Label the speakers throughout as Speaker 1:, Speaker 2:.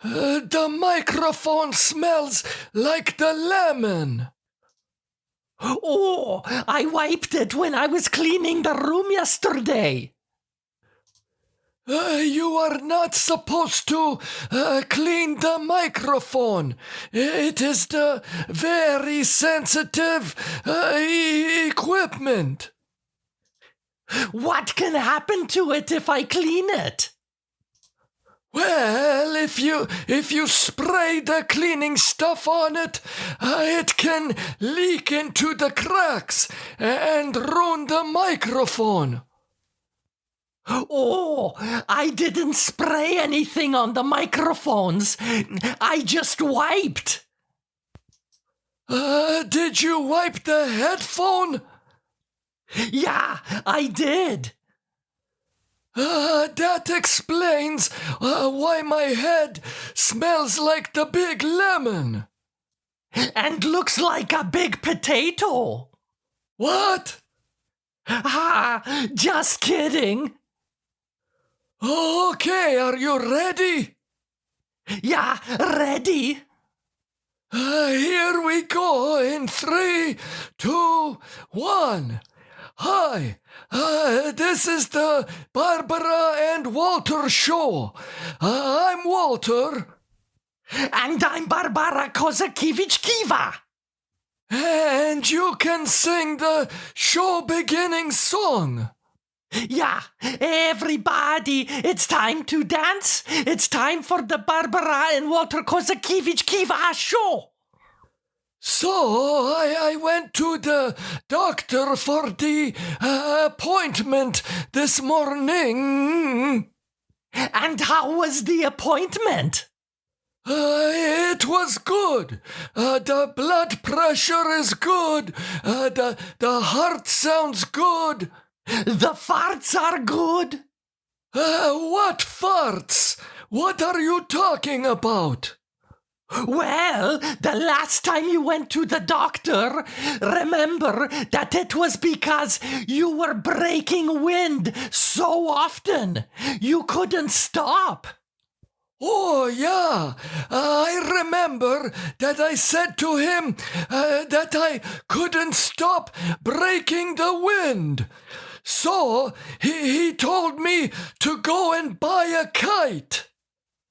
Speaker 1: The microphone smells like the lemon.
Speaker 2: Oh, I wiped it when I was cleaning the room yesterday.
Speaker 1: You are not supposed to clean the microphone. It is the very sensitive equipment.
Speaker 2: What can happen to it if I clean it?
Speaker 1: Well, if you spray the cleaning stuff on it, it can leak into the cracks and ruin the microphone.
Speaker 2: Oh, I didn't spray anything on the microphones. I just wiped.
Speaker 1: Did you wipe the headphone?
Speaker 2: Yeah, I did.
Speaker 1: That explains why my head smells like the big lemon.
Speaker 2: And looks like a big potato.
Speaker 1: What?
Speaker 2: Ah, just kidding.
Speaker 1: Okay, are you ready?
Speaker 2: Yeah, ready.
Speaker 1: Here we go in 3, 2, 1. Hi, this is the Barbara and Walter show. I'm Walter.
Speaker 2: And I'm Barbara Kozakiewicz-Kiwa.
Speaker 1: And you can sing the show beginning song.
Speaker 2: Yeah, everybody, it's time to dance. It's time for the Barbara and Walter Kozakiewicz-Kiwa show.
Speaker 1: So I went to the doctor for the appointment this morning.
Speaker 2: And how was the appointment?
Speaker 1: It was good. The blood pressure is good. The heart sounds good.
Speaker 2: The farts are good.
Speaker 1: What farts? What are you talking about?
Speaker 2: Well, the last time you went to the doctor, remember that it was because you were breaking wind so often. You couldn't stop.
Speaker 1: Oh, yeah. I remember that I said to him that I couldn't stop breaking the wind. So he told me to go and buy a kite.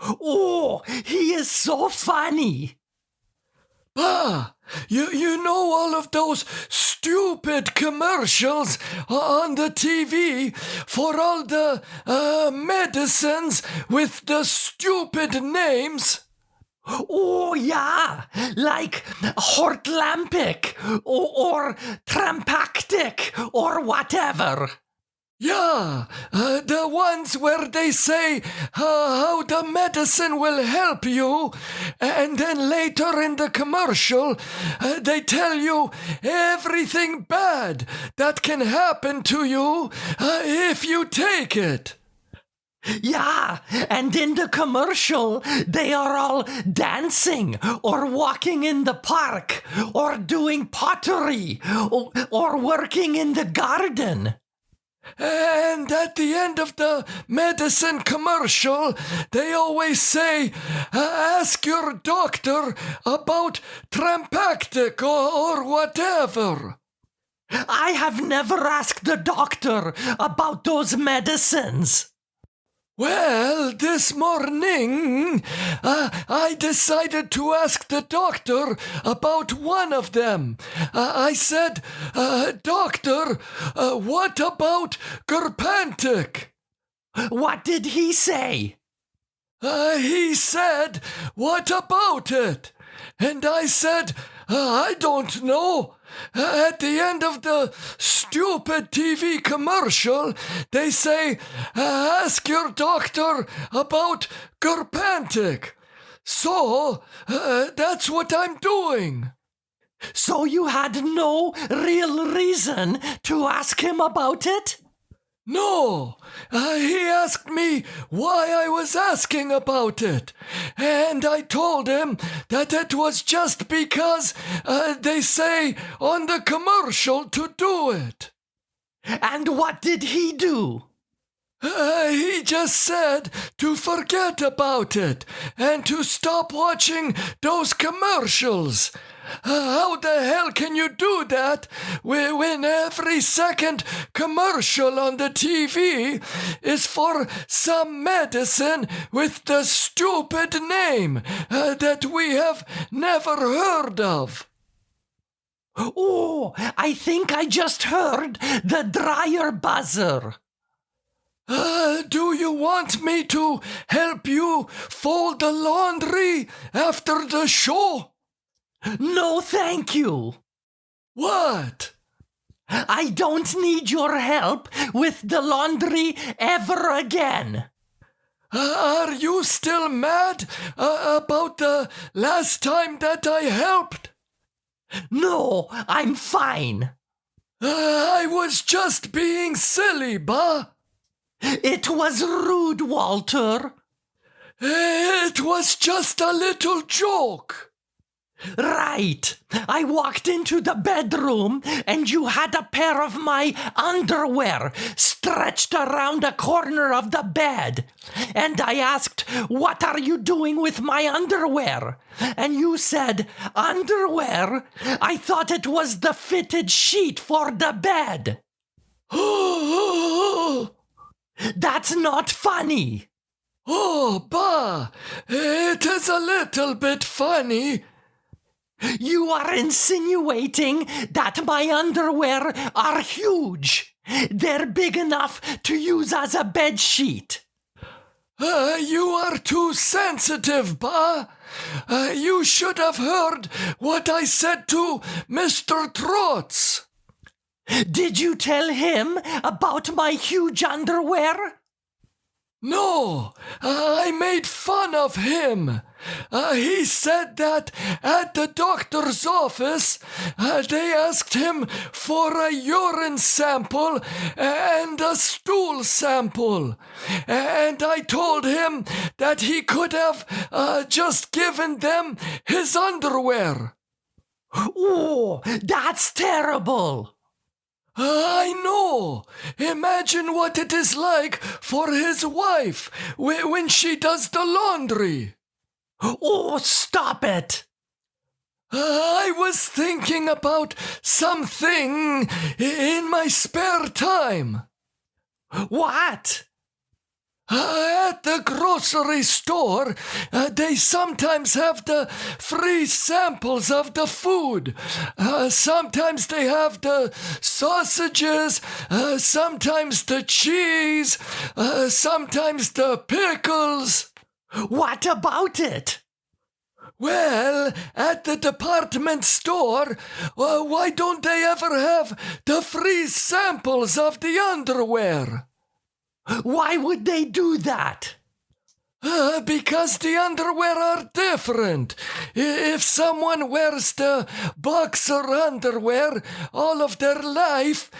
Speaker 2: Oh, he is so funny.
Speaker 1: Ah, you know all of those stupid commercials on the TV for all the medicines with the stupid names?
Speaker 2: Oh, yeah, like Hortlampic or Trampactic or whatever.
Speaker 1: Yeah, the ones where they say how the medicine will help you, and then later in the commercial, they tell you everything bad that can happen to you if you take it.
Speaker 2: Yeah, and in the commercial, they are all dancing or walking in the park or doing pottery or working in the garden.
Speaker 1: And at the end of the medicine commercial, they always say, ask your doctor about Trampactic or whatever.
Speaker 2: I have never asked the doctor about those medicines.
Speaker 1: Well, this morning, I decided to ask the doctor about one of them. I said, Doctor, what about Gerpantic?
Speaker 2: What did he say?
Speaker 1: He said, what about it? And I said, I don't know. At the end of the stupid TV commercial, they say, ask your doctor about Gerpantic. So, that's what I'm doing.
Speaker 2: So you had no real reason to ask him about it?
Speaker 1: No, he asked me why I was asking about it, and I told him that it was just because they say on the commercial to do it.
Speaker 2: And what did he do?
Speaker 1: He just said to forget about it and to stop watching those commercials. How the hell can you do that when every second commercial on the TV is for some medicine with the stupid name that we have never heard of?
Speaker 2: Oh, I think I just heard the dryer buzzer.
Speaker 1: Do you want me to help you fold the laundry after the show?
Speaker 2: No, thank you.
Speaker 1: What?
Speaker 2: I don't need your help with the laundry ever again.
Speaker 1: Are you still mad about the last time that I helped?
Speaker 2: No, I'm fine.
Speaker 1: I was just being silly, ba.
Speaker 2: It was rude, Walter.
Speaker 1: It was just a little joke.
Speaker 2: Right. I walked into the bedroom and you had a pair of my underwear stretched around a corner of the bed. And I asked, "What are you doing with my underwear?" And you said, "Underwear? I thought it was the fitted sheet for the bed." That's not funny.
Speaker 1: Oh, ba, it is a little bit funny.
Speaker 2: You are insinuating that my underwear are huge. They're big enough to use as a bed sheet.
Speaker 1: You are too sensitive, ba. You should have heard what I said to Mr. Trotz.
Speaker 2: Did you tell him about my huge underwear?
Speaker 1: No, I made fun of him. He said that at the doctor's office, they asked him for a urine sample and a stool sample. And I told him that he could have just given them his underwear.
Speaker 2: Oh, that's terrible.
Speaker 1: I know. Imagine what it is like for his wife when she does the laundry.
Speaker 2: Oh, stop it.
Speaker 1: I was thinking about something in my spare time.
Speaker 2: What?
Speaker 1: At the grocery store, they sometimes have the free samples of the food. Sometimes they have the sausages, sometimes the cheese, sometimes the pickles.
Speaker 2: What about it?
Speaker 1: Well, at the department store, why don't they ever have the free samples of the underwear?
Speaker 2: Why would they do that?
Speaker 1: Because the underwear are different. If someone wears the boxer underwear all of their life,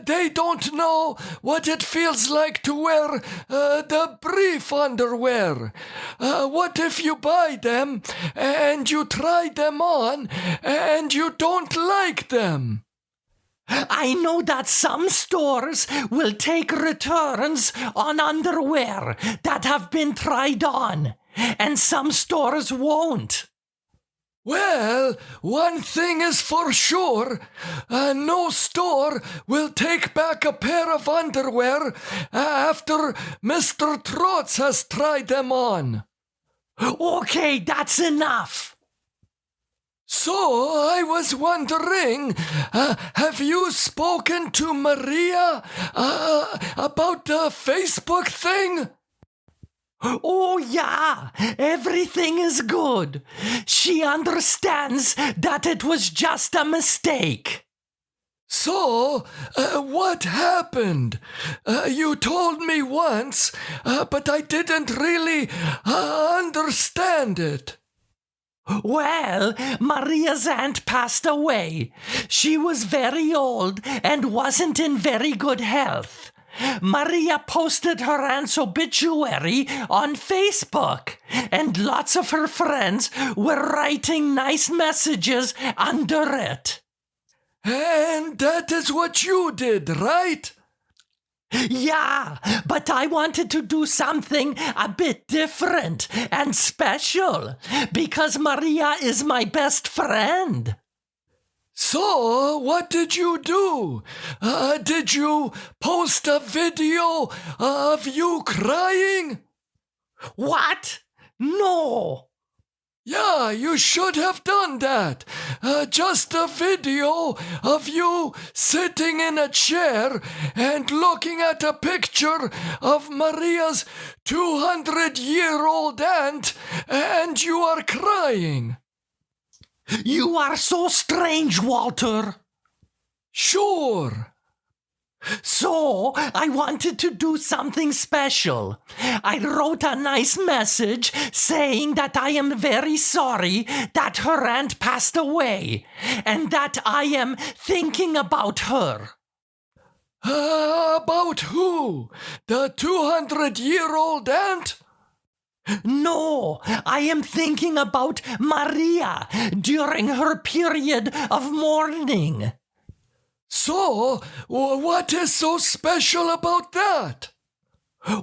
Speaker 1: they don't know what it feels like to wear the brief underwear. What if you buy them and you try them on and you don't like them?
Speaker 2: I know that some stores will take returns on underwear that have been tried on, and some stores won't.
Speaker 1: Well, one thing is for sure. No store will take back a pair of underwear after Mr. Trotz has tried them on.
Speaker 2: Okay, that's enough.
Speaker 1: So, I was wondering, have you spoken to Maria about the Facebook thing?
Speaker 2: Oh, yeah, everything is good. She understands that it was just a mistake.
Speaker 1: So, what happened? You told me once, but I didn't really understand it.
Speaker 2: Well, Maria's aunt passed away. She was very old and wasn't in very good health. Maria posted her aunt's obituary on Facebook, and lots of her friends were writing nice messages under it.
Speaker 1: And that is what you did, right?
Speaker 2: Yeah, but I wanted to do something a bit different and special because Maria is my best friend.
Speaker 1: So, what did you do? Did you post a video of you crying?
Speaker 2: What? No.
Speaker 1: Yeah, you should have done that. Just a video of you sitting in a chair and looking at a picture of Maria's 200-year-old aunt, and you are crying.
Speaker 2: You are so strange, Walter.
Speaker 1: Sure.
Speaker 2: So, I wanted to do something special. I wrote a nice message saying that I am very sorry that her aunt passed away and that I am thinking about her.
Speaker 1: About who? The 200-year-old aunt?
Speaker 2: No, I am thinking about Maria during her period of mourning.
Speaker 1: So, what is so special about that?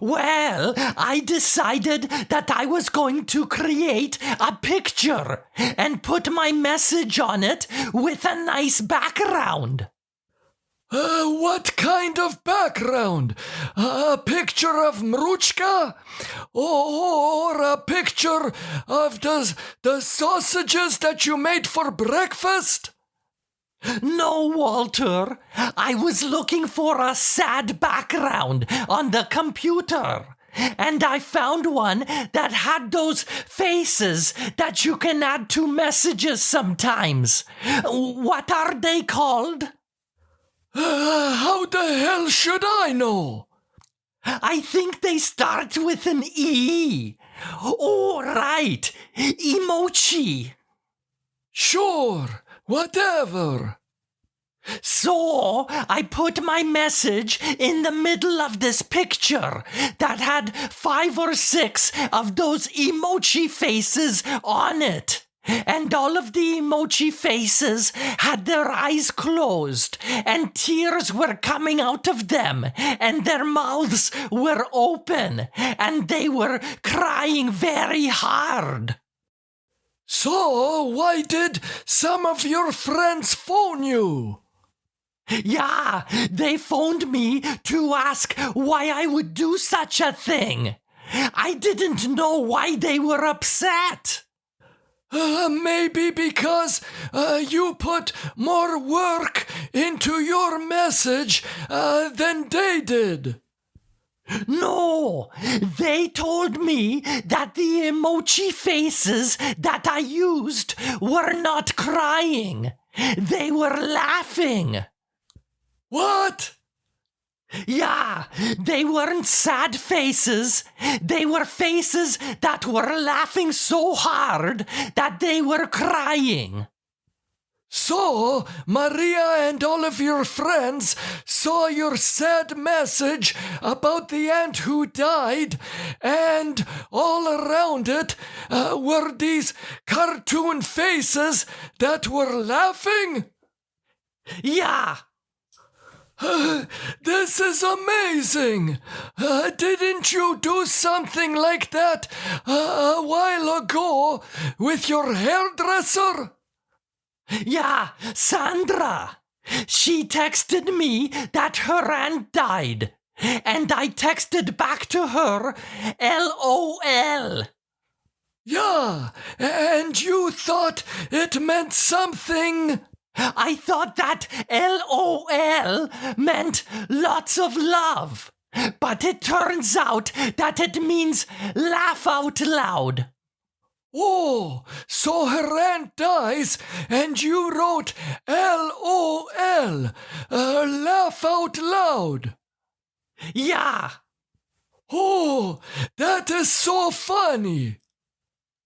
Speaker 2: Well, I decided that I was going to create a picture and put my message on it with a nice background.
Speaker 1: What kind of background? A picture of Mruchka? Or a picture of the sausages that you made for breakfast?
Speaker 2: No, Walter. I was looking for a sad background on the computer. And I found one that had those faces that you can add to messages sometimes. What are they called?
Speaker 1: How the hell should I know?
Speaker 2: I think they start with an E. Oh, right. Emoji.
Speaker 1: Sure, whatever.
Speaker 2: So, I put my message in the middle of this picture that had 5 or 6 of those emoji faces on it. And all of the emoji faces had their eyes closed, and tears were coming out of them, and their mouths were open, and they were crying very hard.
Speaker 1: So, why did some of your friends phone you?
Speaker 2: Yeah, they phoned me to ask why I would do such a thing. I didn't know why they were upset.
Speaker 1: Maybe because you put more work into your message than they did.
Speaker 2: No, they told me that the emoji faces that I used were not crying. They were laughing.
Speaker 1: What?
Speaker 2: Yeah, they weren't sad faces. They were faces that were laughing so hard that they were crying.
Speaker 1: So, Maria and all of your friends saw your sad message about the aunt who died, and all around it were these cartoon faces that were laughing?
Speaker 2: Yeah.
Speaker 1: This is amazing! Didn't you do something like that a while ago with your hairdresser?
Speaker 2: Yeah, Sandra. She texted me that her aunt died, and I texted back to her, LOL.
Speaker 1: Yeah, and you thought it meant something?
Speaker 2: I thought that LOL meant lots of love, but it turns out that it means laugh out loud.
Speaker 1: Oh, so her aunt dies and you wrote LOL, laugh out loud.
Speaker 2: Yeah.
Speaker 1: Oh, that is so funny.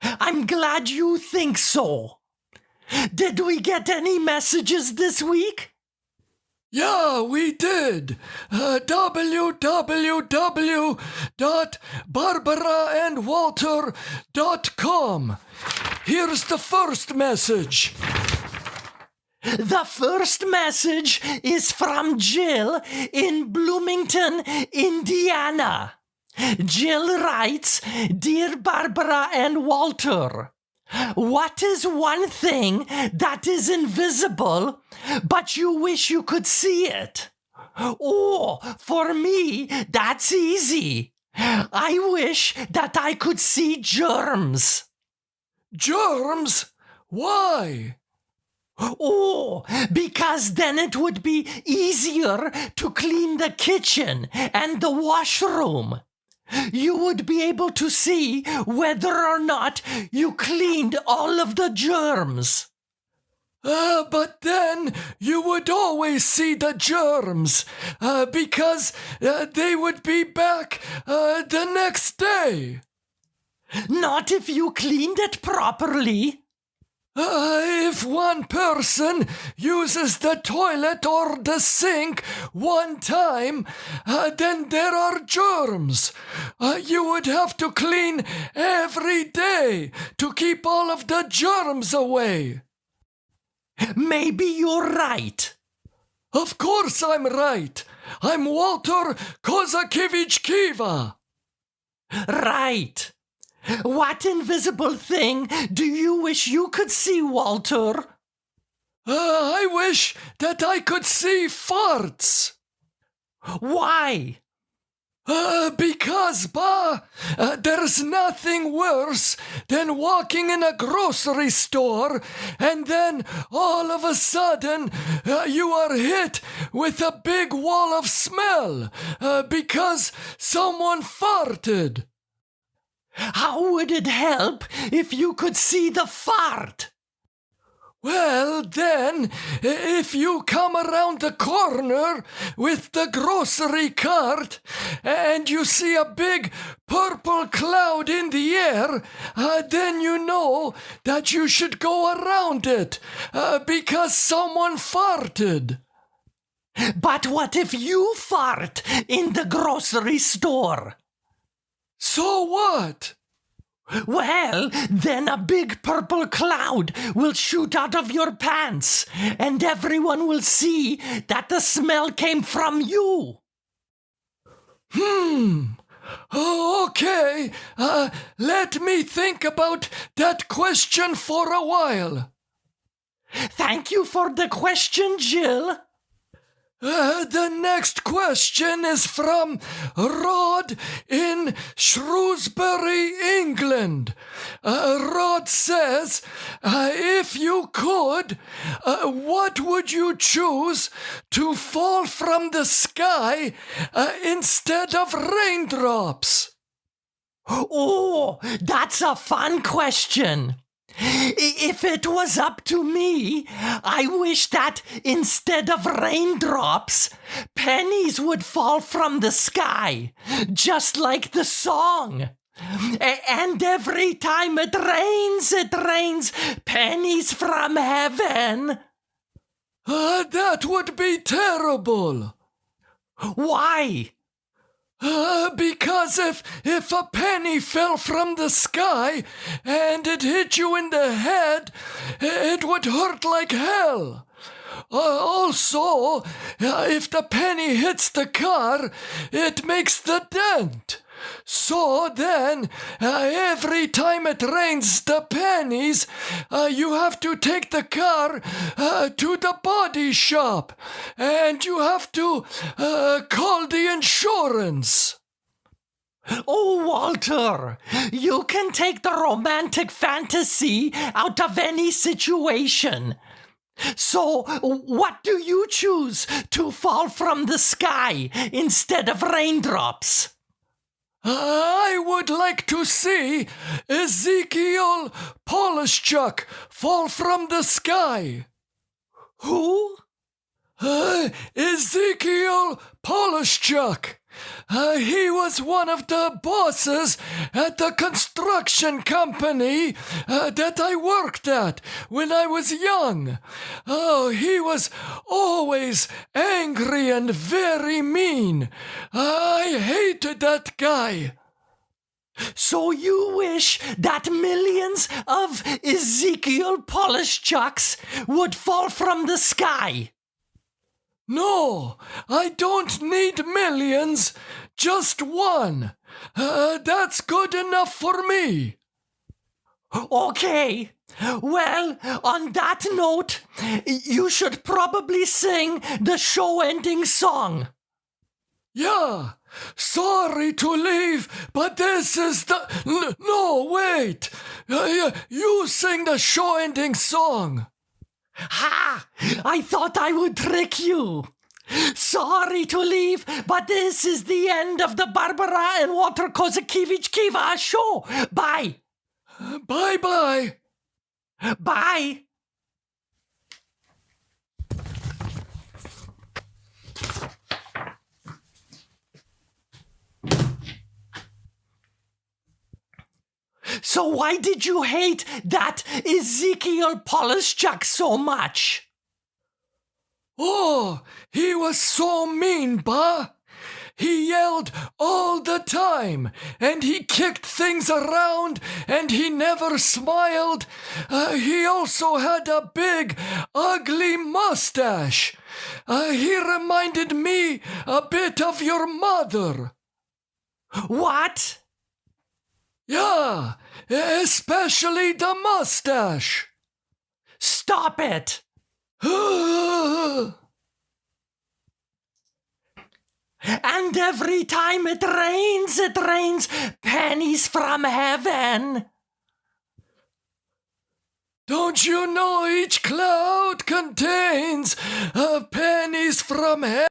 Speaker 2: I'm glad you think so. Did we get any messages this week?
Speaker 1: Yeah, we did. www.barbaraandwalter.com. Here's the first message.
Speaker 2: The first message is from Jill in Bloomington, Indiana. Jill writes, "Dear Barbara and Walter, what is one thing that is invisible, but you wish you could see it?" Oh, for me, that's easy. I wish that I could see germs.
Speaker 1: Germs? Why?
Speaker 2: Oh, because then it would be easier to clean the kitchen and the washroom. You would be able to see whether or not you cleaned all of the germs.
Speaker 1: But then you would always see the germs, because they would be back the next day.
Speaker 2: Not if you cleaned it properly.
Speaker 1: If one person uses the toilet or the sink one time, then there are germs. You would have to clean every day to keep all of the germs away.
Speaker 2: Maybe you're right.
Speaker 1: Of course I'm right. I'm Walter Kozakiewicz Kiva.
Speaker 2: Right. What invisible thing do you wish you could see, Walter?
Speaker 1: I wish that I could see farts.
Speaker 2: Why?
Speaker 1: Because, there's nothing worse than walking in a grocery store and then all of a sudden you are hit with a big wall of smell because someone farted.
Speaker 2: How would it help if you could see the fart?
Speaker 1: Well, then, if you come around the corner with the grocery cart and you see a big purple cloud in the air, then you know that you should go around it because someone farted.
Speaker 2: But what if you fart in the grocery store?
Speaker 1: So what?
Speaker 2: Well, then a big purple cloud will shoot out of your pants, and everyone will see that the smell came from you.
Speaker 1: Okay, let me think about that question for a while.
Speaker 2: Thank you for the question, Jill.
Speaker 1: The next question is from Rod in Shrewsbury, England. Rod says, if you could, what would you choose to fall from the sky instead of raindrops?
Speaker 2: Oh, that's a fun question. If it was up to me, I wish that instead of raindrops, pennies would fall from the sky, just like the song. And every time it rains pennies from heaven.
Speaker 1: That would be terrible.
Speaker 2: Why?
Speaker 1: Because if a penny fell from the sky and it hit you in the head, it would hurt like hell. Also, if the penny hits the car, it makes the dent. So then, every time it rains the pennies, you have to take the car to the body shop, and you have to call the insurance.
Speaker 2: Oh, Walter, you can take the romantic fantasy out of any situation. So, what do you choose to fall from the sky instead of raindrops?
Speaker 1: I would like to see Ezekiel Polishchuk fall from the sky.
Speaker 2: Who?
Speaker 1: Ezekiel Polishchuk. He was one of the bosses at the construction company that I worked at when I was young. Oh, he was always angry and very mean. I hated that guy.
Speaker 2: So you wish that millions of Ezekiel Polishchucks would fall from the sky?
Speaker 1: No, I don't need millions, just one. That's good enough for me.
Speaker 2: Okay. Well, on that note, you should probably sing the show-ending song.
Speaker 1: Yeah, sorry to leave, but this is the... No, wait. You sing the show-ending song.
Speaker 2: Ha! I thought I would trick you. Sorry to leave, but this is the end of the Barbara and Walter Kozakiewicz Kiva show. Bye.
Speaker 1: Bye-bye.
Speaker 2: Bye. So why did you hate that Ezekiel Polishchuk so much?
Speaker 1: Oh, he was so mean, Ba. He yelled all the time, and he kicked things around, and he never smiled. He also had a big, ugly mustache. He reminded me a bit of your mother.
Speaker 2: What?
Speaker 1: Yeah, especially the mustache.
Speaker 2: Stop it! And every time it rains pennies from heaven.
Speaker 1: Don't you know each cloud contains pennies from heaven?